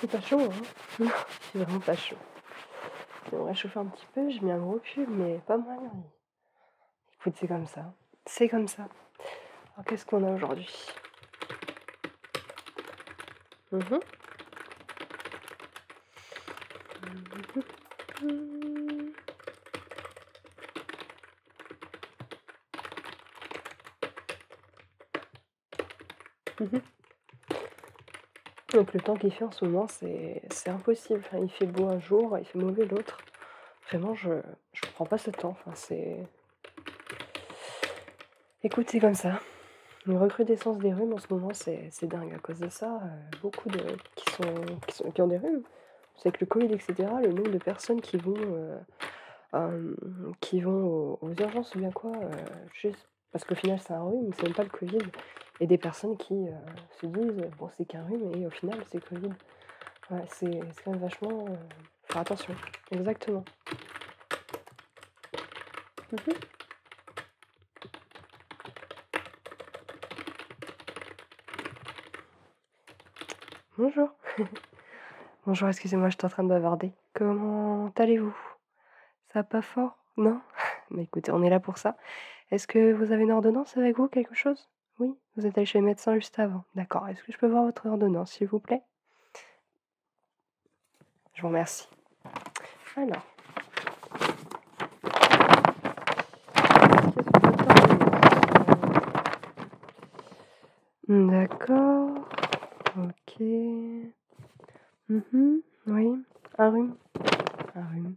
C'est pas chaud, hein? Non, c'est vraiment pas chaud. J'aimerais chauffer un petit peu, j'ai mis un gros pull, mais pas moyen. Écoute, c'est comme ça. C'est comme ça. Alors qu'est-ce qu'on a aujourd'hui? Mmh. Mmh. Mmh. Donc le temps qu'il fait en ce moment, c'est impossible. Enfin, il fait beau un jour, il fait mauvais l'autre. Vraiment, je comprends pas ce temps. Enfin, c'est écoute, c'est comme ça. Une recrudescence des rhumes en ce moment, c'est dingue. À cause de ça, beaucoup de qui ont des rhumes. C'est avec le covid et cetera, le nombre de personnes qui vont aux urgences ou bien quoi, juste parce qu'au final c'est un rhume, c'est même pas le covid et des personnes qui, se disent: «Bon, c'est qu'un rhume» et au final c'est le covid. Ouais, c'est quand même vachement, faire attention. Exactement. Mmh. Bonjour. Bonjour, excusez-moi, j'étais en train de bavarder. Comment allez-vous? Ça va pas fort? Non? Bah, écoutez, on est là pour ça. Est-ce que vous avez une ordonnance avec vous, quelque chose? Oui? Vous êtes allé chez le médecin juste avant? D'accord. Est-ce que je peux voir votre ordonnance, s'il vous plaît? Je vous remercie. Alors, qu'est-ce que votre ordonnance? D'accord, OK. Oui, un rhume? Un rhume.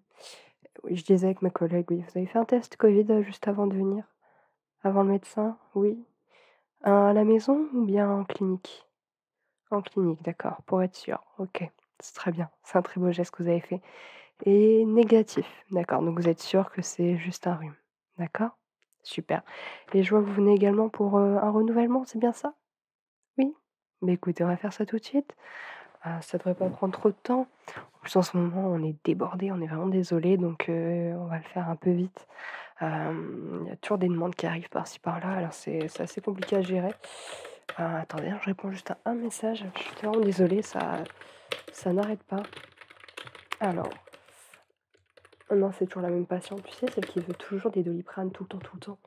Oui, je disais avec ma collègue, oui. Vous avez fait un test Covid, juste avant de venir? Avant le médecin? Oui. À la maison ou bien en clinique? En clinique, d'accord, pour être sûr. OK, c'est très bien. C'est un très beau geste que vous avez fait et négatif, d'accord, donc vous êtes sûr que c'est juste un rhume? D'accord, super et je vois que vous venez également pour, un renouvellement, c'est bien ça? Oui? Bah, écoutez, on va faire ça tout de suite. Ça devrait pas prendre trop de temps. En plus, en ce moment, on est débordés, on est vraiment désolés, donc on va le faire un peu vite. Il y a toujours des demandes qui arrivent par-ci par-là, alors c'est assez compliqué à gérer. Attendez, hein, je réponds juste à un message. Je suis vraiment désolée, ça n'arrête pas. Alors, oh non, c'est toujours la même patiente, tu sais, celle qui veut toujours des Doliprane tout le temps, tout le temps.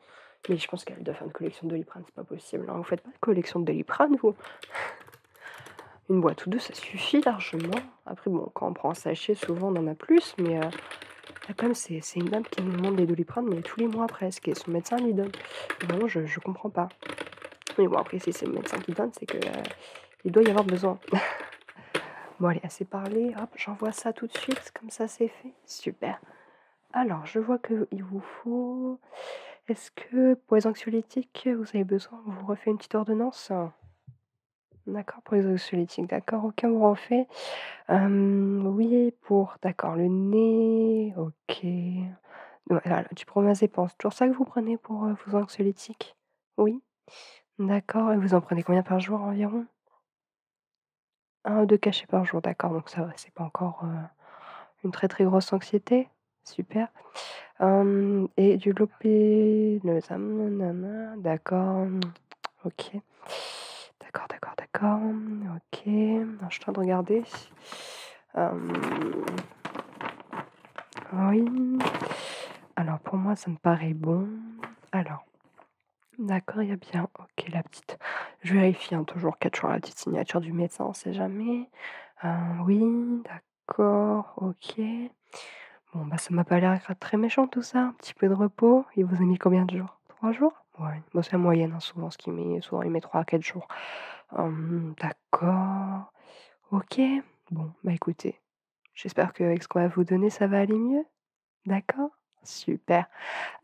Mais je pense qu'elle doit faire une collection de Doliprane, c'est pas possible, hein. Vous faites pas de collection de Doliprane, vous? Une boîte ou 2, ça suffit largement. Après bon, quand on prend un sachet, souvent on en a plus, mais là quand même c'est une dame qui nous demande des Doliprane, mais tous les mois presque et son médecin lui donne. Vraiment je comprends pas. Mais bon après si c'est le médecin qui donne, c'est que, il doit y avoir besoin. Bon allez, assez parlé, hop, j'envoie ça tout de suite, comme ça c'est fait. Super. Alors je vois qu'il vous faut est-ce que pour les anxiolytiques, vous avez besoin qu'on vous refait une petite ordonnance? D'accord, pour les anxiolytiques, d'accord, OK, on vous refait. Oui, pour d'accord, le nez, OK. Voilà, du Promazépam, c'est toujours ça que vous prenez pour, vos anxiolytiques? Oui? D'accord et vous en prenez combien par jour environ? Un ou 2 cachets par jour, d'accord, donc ça va, c'est pas encore, une très, très grosse anxiété? Super. Et du Lopénulzam, nanana, d'accord, OK. D'accord, d'accord, d'accord, OK. Alors je suis en train de regarder. Hem, oui. Alors pour moi, ça me paraît bon. Alors, d'accord, il y a bien OK, la petite je vérifie, hein, toujours 4 jours la petite signature du médecin, on sait jamais. Oui, d'accord, OK. Bon, bah, ça m'a pas l'air très méchant tout ça, un petit peu de repos. Il vous a mis combien de jours? 3 jours? Ouais, bah, c'est la moyenne, hein, souvent ce qu'il met souvent il met 3 à 4 jours. D'accord, OK. Bon, bah, écoutez, j'espère qu'avec ce qu'on va vous donner, ça va aller mieux? D'accord? Super.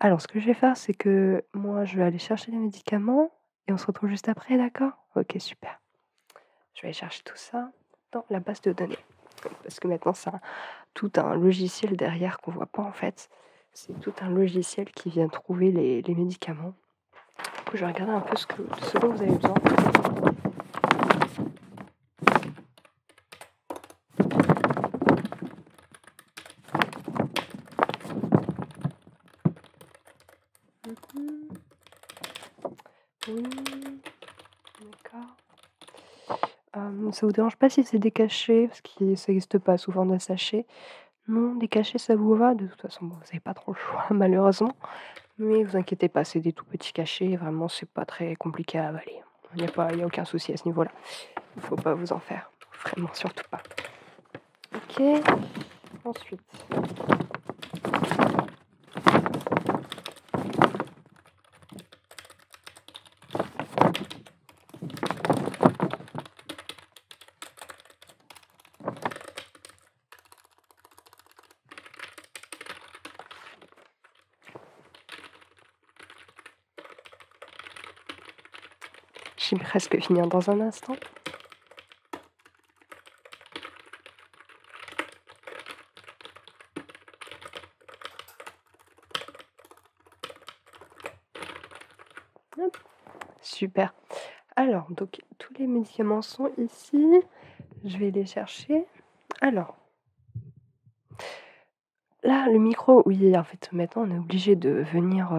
Alors ce que je vais faire, c'est que moi, je vais aller chercher les médicaments et on se retrouve juste après, d'accord? OK, super. Je vais aller chercher tout ça dans la base de données. Parce que maintenant, ça tout un logiciel derrière qu'on voit pas en fait. C'est tout un logiciel qui vient trouver les médicaments. Du coup, je vais regarder un peu ce dont vous avez besoin. Mmh. Oui, d'accord. Ça vous dérange pas si c'est des cachets? Parce que ça existe pas souvent de sachets. Non, des cachets ça vous va? De toute façon, bon, vous avez pas trop le choix malheureusement. Mais vous inquiétez pas, c'est des tout petits cachets, vraiment c'est pas très compliqué à avaler. Il y a aucun souci à ce niveau-là. Il faut pas vous en faire, vraiment surtout pas. OK, ensuite j'ai presque fini dans un instant. Hop, super. Alors donc tous les médicaments sont ici. Je vais les chercher. Alors là, le micro, oui, en fait, maintenant, on est obligé de venir,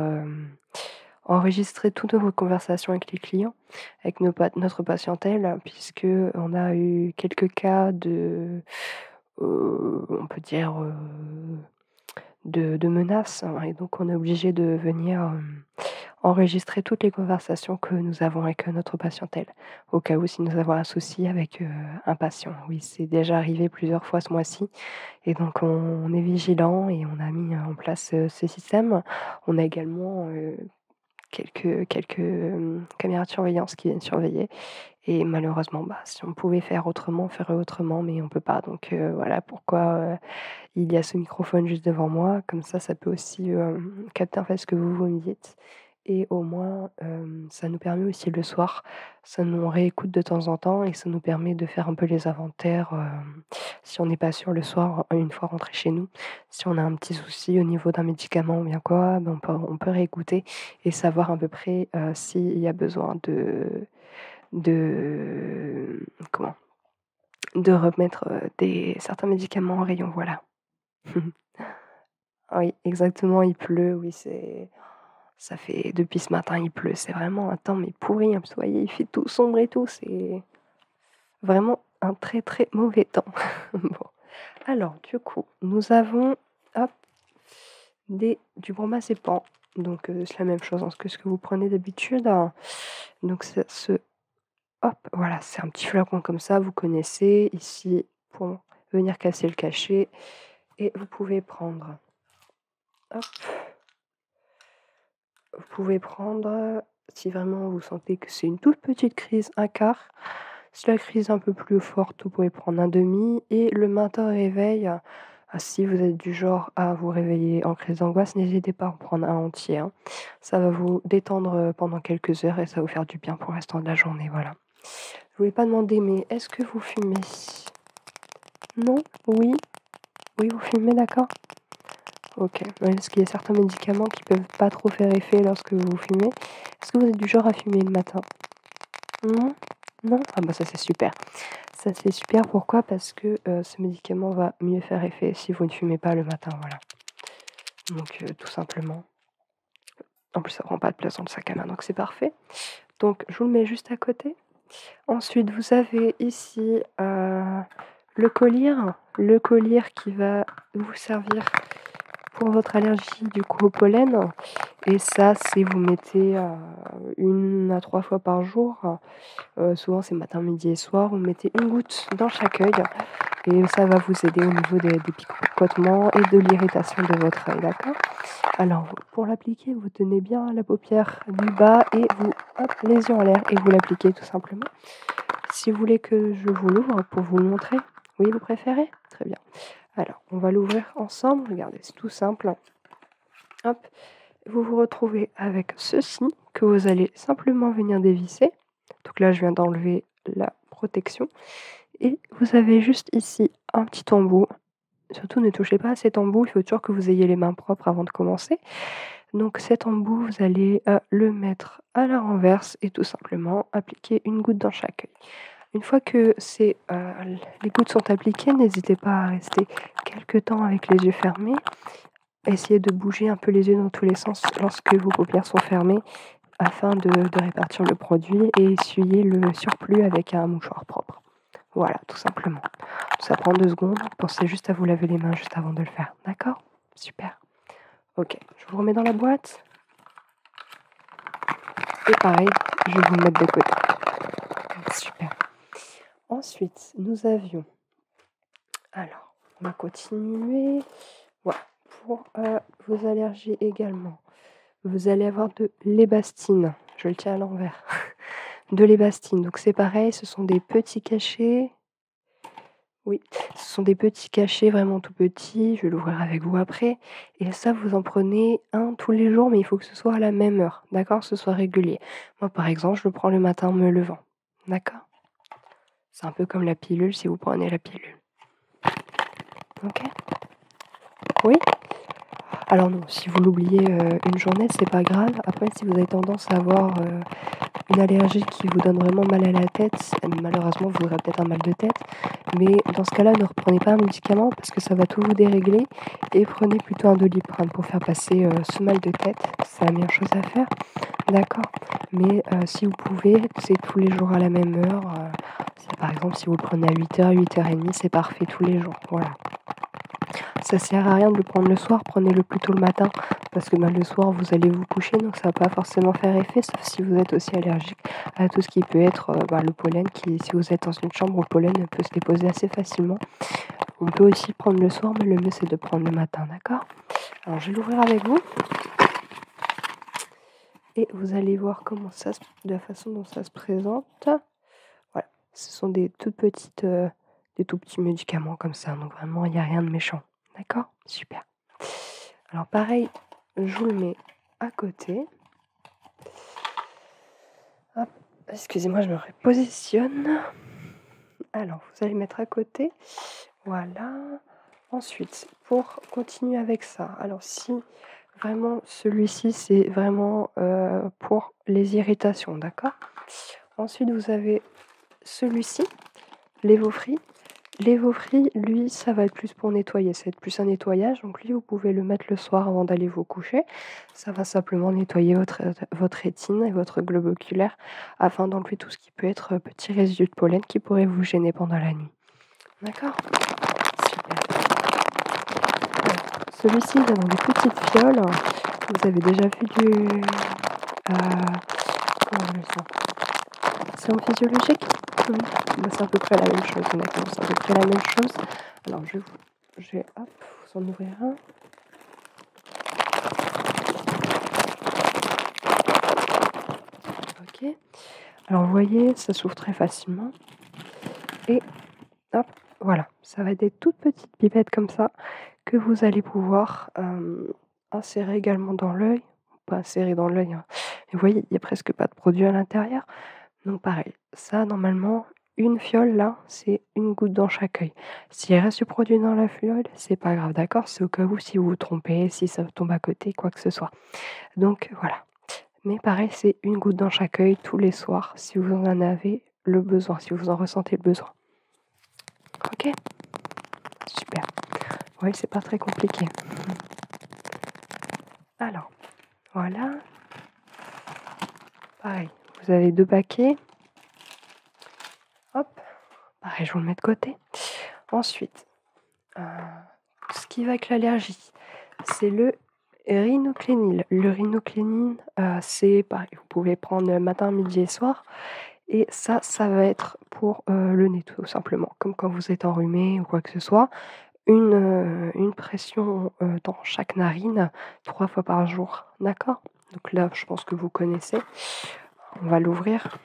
enregistrer toutes nos conversations avec les clients, avec notre patientèle, puisque on a eu quelques cas de, on peut dire, de menaces, hein, et donc on est obligé de venir, enregistrer toutes les conversations que nous avons avec, notre patientèle, au cas où si nous avons un souci avec, un patient. Oui, c'est déjà arrivé plusieurs fois ce mois-ci et donc on est vigilant et on a mis en place, ce système. On a également, quelques caméras de surveillance qui viennent surveiller et malheureusement, bah, si on pouvait faire autrement, on ferait autrement, mais on peut pas donc voilà pourquoi, il y a ce microphone juste devant moi. Comme ça peut aussi, capter en fait ce que vous me dites et au moins, ça nous permet aussi le soir, ça nous réécoute de temps en temps et ça nous permet de faire un peu les inventaires, si on n'est pas sûr le soir, une fois rentré chez nous. Si on a un petit souci au niveau d'un médicament ou bien quoi, ben, on peut réécouter et savoir à peu près, s'il y a besoin de comment? De remettre, certains médicaments en rayon, voilà. Oui, exactement, il pleut, oui, ça fait depuis ce matin, il pleut. C'est vraiment un temps, mais pourri, hein, parce que vous voyez, il fait tout sombre et tout, c'est vraiment un très, très mauvais temps. Bon, alors du coup, nous avons, hop, du bromoazépam, donc c'est la même chose, hein, que ce que vous prenez d'habitude, hein. Donc c'est hop, voilà, c'est un petit flacon comme ça, vous connaissez, ici, pour venir casser le cachet et vous pouvez prendre, hop. Vous pouvez prendre, si vraiment vous sentez que c'est une toute petite crise, un quart. Si la crise est un peu plus forte, vous pouvez prendre un demi et le matin au réveil, si vous êtes du genre à vous réveiller en crise d'angoisse, n'hésitez pas à en prendre un entier, hein. Ça va vous détendre, pendant quelques heures et ça va vous faire du bien pour le restant de la journée, voilà. Je voulais pas demander, mais est-ce que vous fumez? Non? Oui? Oui, vous fumez, d'accord. OK. Ouais, parce qu'il y a certains médicaments qui peuvent pas trop faire effet lorsque vous fumez. Est-ce que vous êtes du genre à fumer le matin? Non? Non? Ah bah ça c'est super. Ça c'est super, pourquoi? Parce que, ce médicament va mieux faire effet si vous ne fumez pas le matin, voilà. Donc tout simplement. En plus ça prend pas de place dans le sac à main, donc c'est parfait. Donc je vous le mets juste à côté. Ensuite vous avez ici, le collyre qui va vous servir pour votre allergie du coup au pollen et ça, c'est vous mettez, 1 à 3 fois par jour, souvent c'est matin, midi et soir. Vous mettez une goutte dans chaque œil et ça va vous aider au niveau des picotements et de l'irritation de votre œil, d'accord? Alors pour l'appliquer, vous tenez bien la paupière du bas et vous hop, les yeux en l'air et vous l'appliquez tout simplement. Si vous voulez que je vous l'ouvre pour vous le montrer? Oui, vous préférez? Très bien. Alors, on va l'ouvrir ensemble. Regardez, c'est tout simple. Hop, vous vous retrouvez avec ceci que vous allez simplement venir dévisser. Donc là, je viens d'enlever la protection et vous avez juste ici un petit embout. Surtout ne touchez pas à cet embout, il faut toujours que vous ayez les mains propres avant de commencer. Donc cet embout, vous allez, le mettre à la renverse et tout simplement appliquer une goutte dans chaque œil. Une fois que les gouttes sont appliquées, n'hésitez pas à rester quelque temps avec les yeux fermés. Essayez de bouger un peu les yeux dans tous les sens lorsque vos paupières sont fermées afin de répartir le produit et essuyer le surplus avec un mouchoir propre. Voilà, tout simplement. Ça prend 2 secondes. Pensez juste à vous laver les mains juste avant de le faire. D'accord? Super. OK, je vous remets dans la boîte et pareil, je vais vous le mettre de côté. Super. Ensuite, nous avions alors, on va continuer. Voilà, pour, vos allergies également. Vous allez avoir de l'Ébastine. Je le tiens à l'envers. De l'Ébastine, donc c'est pareil, ce sont des petits cachets. Oui, ce sont des petits cachets vraiment tout petits, je vais l'ouvrir avec vous après et ça vous en prenez un tous les jours, mais il faut que ce soit à la même heure, d'accord? Que ce soit régulier. Moi, par exemple, je le prends le matin en me levant, d'accord? C'est un peu comme la pilule si vous prenez la pilule. OK? Oui? Alors non, si vous l'oubliez, une journée, c'est pas grave. Après, si vous avez tendance à avoir, une allergie qui vous donne vraiment mal à la tête, malheureusement, vous aurez peut-être un mal de tête, mais dans ce cas-là, ne reprenez pas un médicament parce que ça va tout vous dérégler et prenez plutôt un Doliprane pour faire passer, ce mal de tête. C'est la meilleure chose à faire, d'accord? Mais, si vous pouvez, c'est tous les jours à la même heure, par exemple, si vous le prenez à 8h, 8h30, c'est parfait tous les jours, voilà. Ça sert à rien de le prendre le soir, prenez-le plutôt le matin parce que, le soir, vous allez vous coucher donc ça va pas forcément faire effet sauf si vous êtes aussi allergique à tout ce qui peut être, le pollen qui si vous êtes dans une chambre où le pollen peut se déposer assez facilement. On peut aussi prendre le soir, mais le mieux c'est de prendre le matin, d'accord? Alors je vais l'ouvrir avec vous et vous allez voir comment ça se de la façon dont ça se présente. Voilà, ce sont des toutes petites, des tout petits médicaments comme ça, donc vraiment il y a rien de méchant. D'accord? Super. Alors pareil, je vous le mets à côté. Hop, excusez-moi, je me repositionne. Alors, vous allez mettre à côté. Voilà. Ensuite, pour continuer avec ça, alors si vraiment celui-ci, c'est vraiment pour les irritations, d'accord? Ensuite, vous avez celui-ci, l'Evofree. L'Evofree, lui, ça va être plus pour nettoyer, ça va être plus un nettoyage. Donc lui, vous pouvez le mettre le soir avant d'aller vous coucher. Ça va simplement nettoyer votre rétine et votre globe oculaire afin d'enlever tout ce qui peut être petit résidu de pollen qui pourrait vous gêner pendant la nuit. D'accord? Super. Alors, celui-ci vient dans des petites fioles. Vous avez déjà vu du... comment on le sent? C'est en physiologique? Oui. Bah, c'est à peu près la même chose, d'accord, c'est à peu près la même chose. Alors je vais hop, vous en ouvrir un. OK. Alors vous voyez, ça s'ouvre très facilement et hop, voilà, ça va être des toutes petites pipettes comme ça que vous allez pouvoir, insérer également dans l'œil. Pas insérer dans l'œil, hein, mais vous voyez, il y a presque pas de produit à l'intérieur. Donc pareil, ça normalement, une fiole là, c'est une goutte dans chaque œil. S'il reste du produit dans la fiole, c'est pas grave, d'accord? C'est au cas où si vous vous trompez, si ça tombe à côté, quoi que ce soit. Donc voilà. Mais pareil, c'est une goutte dans chaque œil tous les soirs si vous en avez le besoin, si vous en ressentez le besoin. OK? Super. Oui, c'est pas très compliqué. Alors, voilà. Pareil, vous avez 2 paquets. Hop, pareil, je vous le mets de côté. Ensuite, ce qui va avec l'allergie, c'est le rhinoclénil. Le rhinoclénil, c'est pareil, vous pouvez prendre matin, midi et soir et ça va être pour, le nez tout simplement. Comme quand vous êtes enrhumé ou quoi que ce soit, une pression, dans chaque narine 3 fois par jour, d'accord? Donc là, je pense que vous connaissez. On va l'ouvrir.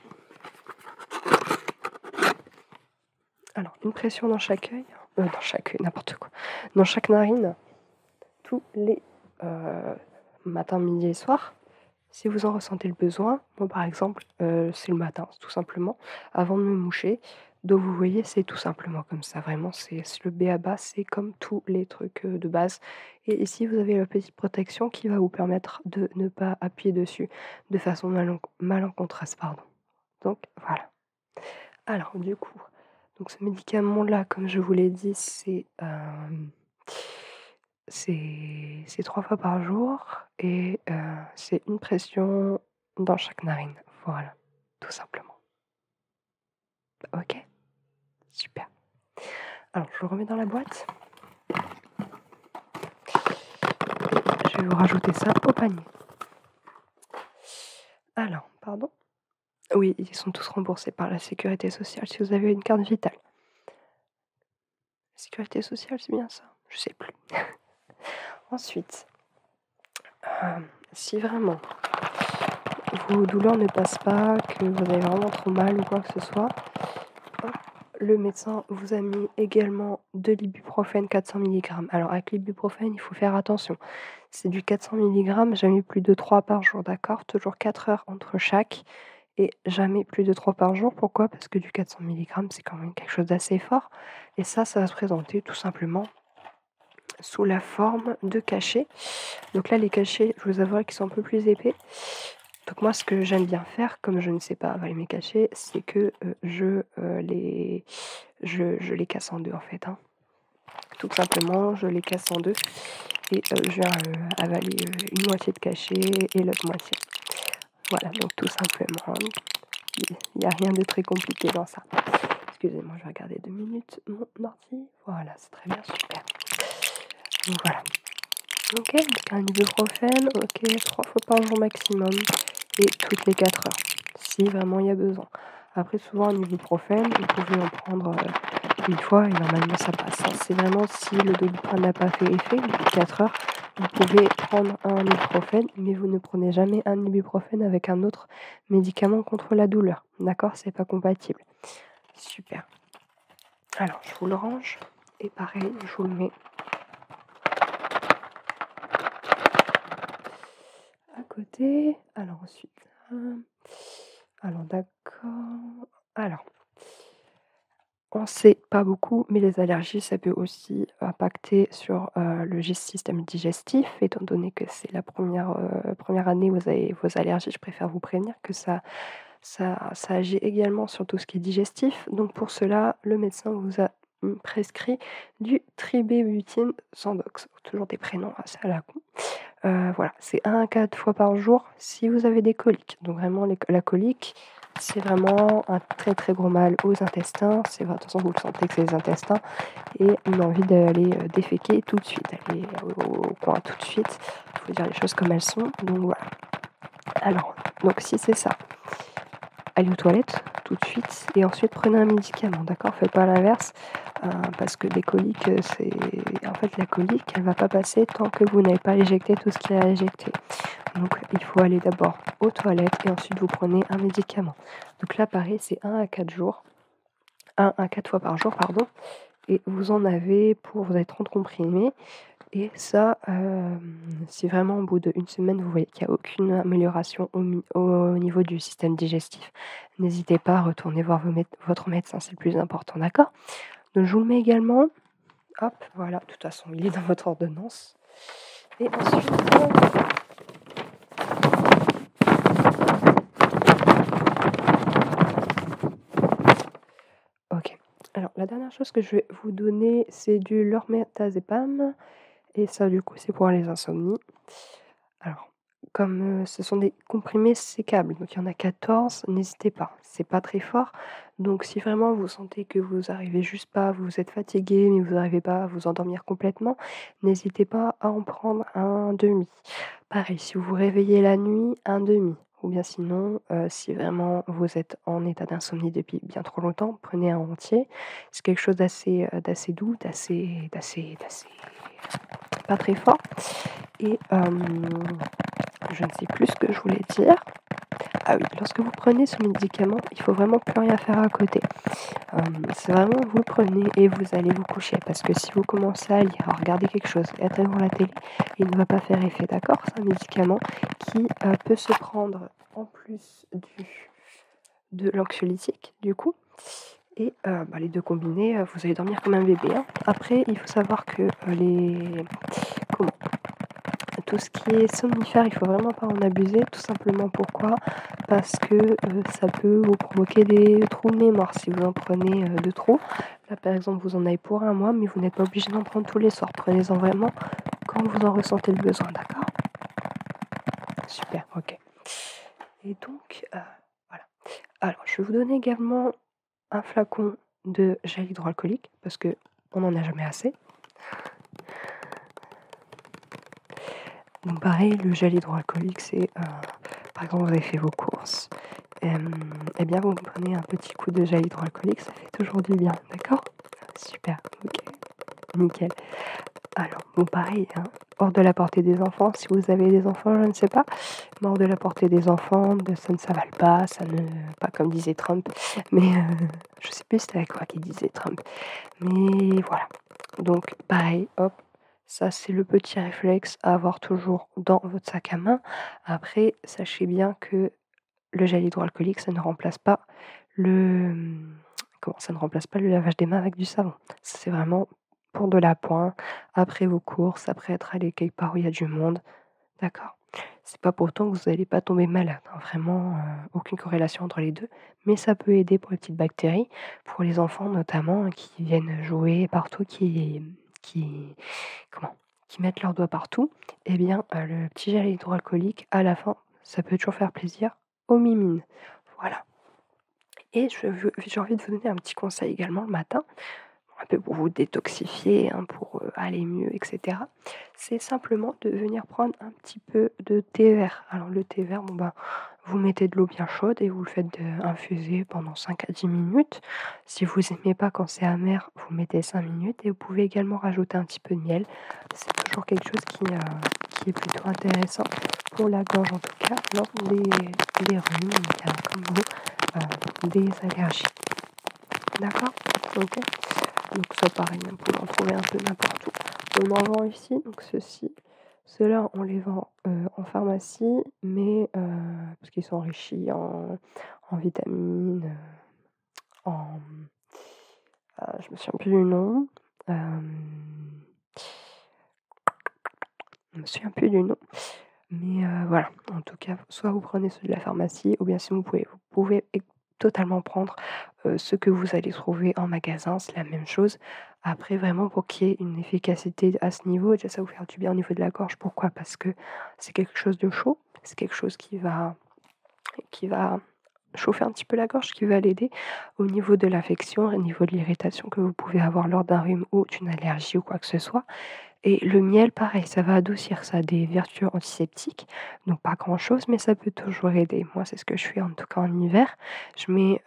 Alors, une pression dans chaque œil, n'importe quoi, dans chaque narine, tous les, matins, midi et soir, si vous en ressentez le besoin. Moi, par exemple, c'est le matin, tout simplement, avant de me moucher. Donc vous voyez, c'est tout simplement comme ça, vraiment, c'est le b.a-ba, c'est comme tous les trucs, de base et ici, vous avez la petite protection qui va vous permettre de ne pas appuyer dessus de façon malencontreuse, pardon. Donc voilà. Alors du coup, donc ce médicament-là, comme je vous l'ai dit, c'est 3 fois par jour et c'est une pression dans chaque narine. Voilà, tout simplement. OK? Super. Alors, je le remets dans la boîte. Je vais vous rajouter ça au panier. Alors, pardon? Oui, ils sont tous remboursés par la sécurité sociale si vous avez une carte vitale. Sécurité sociale, c'est bien ça? Je sais plus. Ensuite, si vraiment vos douleurs ne passent pas, que vous avez vraiment trop mal ou quoi que ce soit, hop, le médecin vous a mis également de l'ibuprofène 400 milligrammes. Alors avec l'ibuprofène, il faut faire attention. C'est du 400 milligrammes, jamais plus de 3 par jour, d'accord? Toujours 4 heures entre chaque et jamais plus de 3 par jour. Pourquoi? Parce que du 400 milligrammes, c'est quand même quelque chose d'assez fort et ça va se présenter tout simplement sous la forme de cachets. Donc là, les cachets, je vous avouerai qu'ils sont un peu plus épais. Donc moi, ce que j'aime bien faire, comme je ne sais pas avaler mes cachets, c'est que je les casse en deux en fait, hein. Tout simplement, je les casse en deux et je viens avaler une moitié de cachet et l'autre moitié. Voilà, donc tout simplement, il n'y a rien de très compliqué dans ça. Excusez-moi, je vais regarder 2 minutes mon ordi. Voilà, c'est très bien, super. Donc voilà. Ok, donc un ibuprofène, ok, 3 fois par jour maximum et toutes les 4 heures, si vraiment il y a besoin. Après, souvent, un ibuprofène, vous pouvez en prendre une fois et normalement ça passe, hein. C'est vraiment si le Doliprane n'a pas fait effet, au bout de 4 heures, vous pouvez prendre un ibuprofène, mais vous ne prenez jamais un ibuprofène avec un autre médicament contre la douleur. D'accord? C'est pas compatible. Super. Alors, je vous le range et pareil, je vous le mets à côté. Alors ensuite, alors d'accord. Alors, on sait pas beaucoup, mais les allergies, ça peut aussi impacter sur le système digestif, étant donné que c'est la première année où vous avez vos allergies. Je préfère vous prévenir que ça agit également sur tout ce qui est digestif. Donc pour cela, le médecin vous a prescrit du tribébutine Sandox. Toujours des prénoms assez à la con. Voilà, c'est 1 à 4 fois par jour si vous avez des coliques. Donc vraiment la colique, c'est vraiment un très, très gros mal aux intestins. C'est de toute façon, vous le sentez que c'est les intestins et une envie d'aller, déféquer tout de suite, aller au coin tout de suite. Il faut dire les choses comme elles sont, donc voilà. Alors, donc si c'est ça, allez aux toilettes tout de suite et ensuite prenez un médicament, d'accord? Faites pas l'inverse, parce que des coliques, en fait, la colique, elle va pas passer tant que vous n'avez pas éjecté tout ce qu'il y a à éjecter. Donc il faut aller d'abord aux toilettes et ensuite vous prenez un médicament. Donc là, pareil, c'est 1 à 4 jours, 1 à 4 fois par jour, pardon, et vous en avez pour vous avez 30 comprimés et ça, si vraiment au bout d'1 semaine, vous voyez qu'il y a aucune amélioration au niveau du système digestif, n'hésitez pas à retourner voir votre médecin, c'est le plus important, d'accord? Donc je vous le mets également. Hop, voilà, de toute façon, il est dans votre ordonnance et ensuite OK. Alors la dernière chose que je vais vous donner, c'est du lormétazépam et ça, du coup, c'est pour les insomnies. Alors, comme, ce sont des comprimés sécables, donc il y en a 14, n'hésitez pas, c'est pas très fort. Donc si vraiment vous sentez que vous arrivez juste pas, vous êtes fatigué, mais vous n'arrivez pas à vous endormir complètement, n'hésitez pas à en prendre un demi. Pareil, si vous vous réveillez la nuit, un demi. Ou bien sinon, si vraiment vous êtes en état d'insomnie depuis bien trop longtemps, prenez un entier. C'est quelque chose d'assez doux, d'assez pas très fort et je ne sais plus ce que je voulais dire. Ah oui, lorsque vous prenez ce médicament, il faut vraiment plus rien faire à côté. C'est vraiment vous le prenez et vous allez vous coucher parce que si vous commencez à lire, à regarder quelque chose, être devant la télé, il ne va pas faire effet, d'accord? C'est un médicament qui, peut se prendre en plus de l'anxiolytique, du coup et les 2 combinés, vous allez dormir comme un bébé, hein. Après, il faut savoir que, comment? Tout ce qui est somnifère, il faut vraiment pas en abuser, tout simplement pourquoi? Parce que, ça peut vous provoquer des trous de mémoire si vous en prenez, de trop. Là, par exemple, vous en avez pour 1 mois, mais vous n'êtes pas obligé d'en prendre tous les soirs. Prenez-en vraiment quand vous en ressentez le besoin, d'accord? Super, OK et donc, voilà. Alors, je vais vous donner également un flacon de gel hydroalcoolique parce qu'on n'en a jamais assez. Donc pareil, le gel hydroalcoolique, c'est, par exemple, vous avez fait vos courses, et bien, vous prenez un petit coup de gel hydroalcoolique, ça fait toujours du bien, d'accord? Super, OK, nickel. Alors, bon, pareil, hein, hors de la portée des enfants, si vous avez des enfants, je ne sais pas, mais hors de la portée des enfants, ça ne s'avale pas, ça ne pas comme disait Trump, mais je sais plus c'était quoi qu'il disait Trump, mais voilà. Donc pareil, hop, ça c'est le petit réflexe à avoir toujours dans votre sac à main. Après, sachez bien que le gel hydroalcoolique, ça ne remplace pas le, comment? Ça ne remplace pas le lavage des mains avec du savon. Ça, c'est vraiment pour de l'appoint, après vos courses, après être allé quelque part où il y a du monde, d'accord? C'est pas pour autant que vous allez pas tomber malade, hein, vraiment, aucune corrélation entre les 2, mais ça peut aider pour les petites bactéries, pour les enfants notamment, qui viennent jouer partout, qui comment? Qui mettent leurs doigts partout, eh bien, le petit gel hydroalcoolique à la fin, ça peut toujours faire plaisir aux mimines. Voilà, et j'ai envie de vous donner un petit conseil également le matin, un peu pour vous détoxifier, hein, pour, aller mieux et cetera. C'est simplement de venir prendre un petit peu de thé vert. Alors le thé vert, bon, ben, vous mettez de l'eau bien chaude et vous le faites, infuser pendant 5 à 10 minutes. Si vous aimez pas quand c'est amer, vous mettez 5 minutes et vous pouvez également rajouter un petit peu de miel. C'est toujours quelque chose qui est plutôt intéressant pour la gorge, en tout cas lors des rhumes, comme vous, des allergies. D'accord? OK. Donc ça pareil, on peut en trouver un peu n'importe où. On en vend ici, donc ceux-là on les vend, en pharmacie, mais parce qu'ils sont enrichis en vitamines, en je me souviens plus du nom, je me souviens plus du nom, mais voilà. En tout cas, soit vous prenez ceux de la pharmacie ou bien si vous pouvez totalement prendre, ceux que vous allez trouver en magasin, c'est la même chose. Après vraiment pour qu'il y ait une efficacité à ce niveau, déjà ça va vous faire du bien au niveau de la gorge. Pourquoi? Parce que c'est quelque chose de chaud, c'est quelque chose qui va chauffer un petit peu la gorge, qui va l'aider au niveau de l'affection, au niveau de l'irritation que vous pouvez avoir lors d'un rhume ou d'une allergie ou quoi que ce soit. Et le miel, pareil, ça va adoucir, ça a des vertus antiseptiques, donc pas grand-chose, mais ça peut toujours aider. Moi, c'est ce que je fais, en tout cas en hiver. Je mets,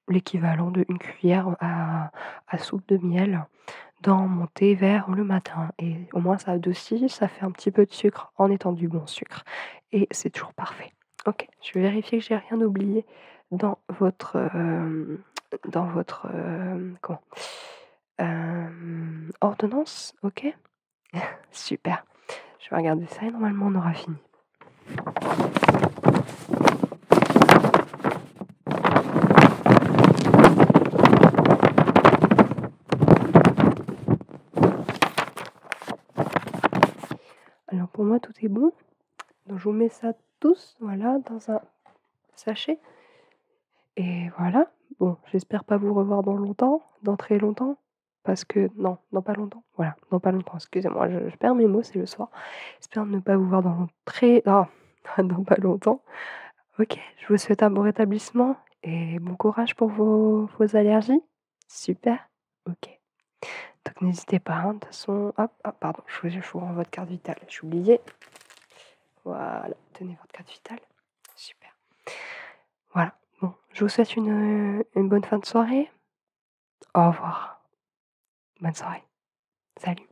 l'équivalent d'1 cuillère à soupe de miel dans mon thé vert le matin et au moins ça adoucit, ça fait un petit peu de sucre en étant du bon sucre et c'est toujours parfait. OK, je vais vérifier que j'ai rien oublié dans votre, comment? Ordonnance, OK? Super. Je vais regarder ça et normalement on aura fini. Alors pour moi tout est bon, donc je vous mets ça tous, voilà, dans un sachet et voilà. Bon, j'espère pas vous revoir dans très longtemps, parce que non, dans pas longtemps, voilà, dans pas longtemps, excusez-moi, je perds mes mots, c'est le soir. J'espère ne pas vous voir dans pas longtemps. OK, je vous souhaite un bon rétablissement et bon courage pour vos allergies. Super, OK. Donc n'hésitez pas, hein, de toute façon hop, hop, pardon, je vous rends votre carte vitale, j'ai oublié. Voilà, tenez votre carte vitale. Super. Voilà, bon, je vous souhaite une bonne fin de soirée. Au revoir. Bonne soirée. Salut.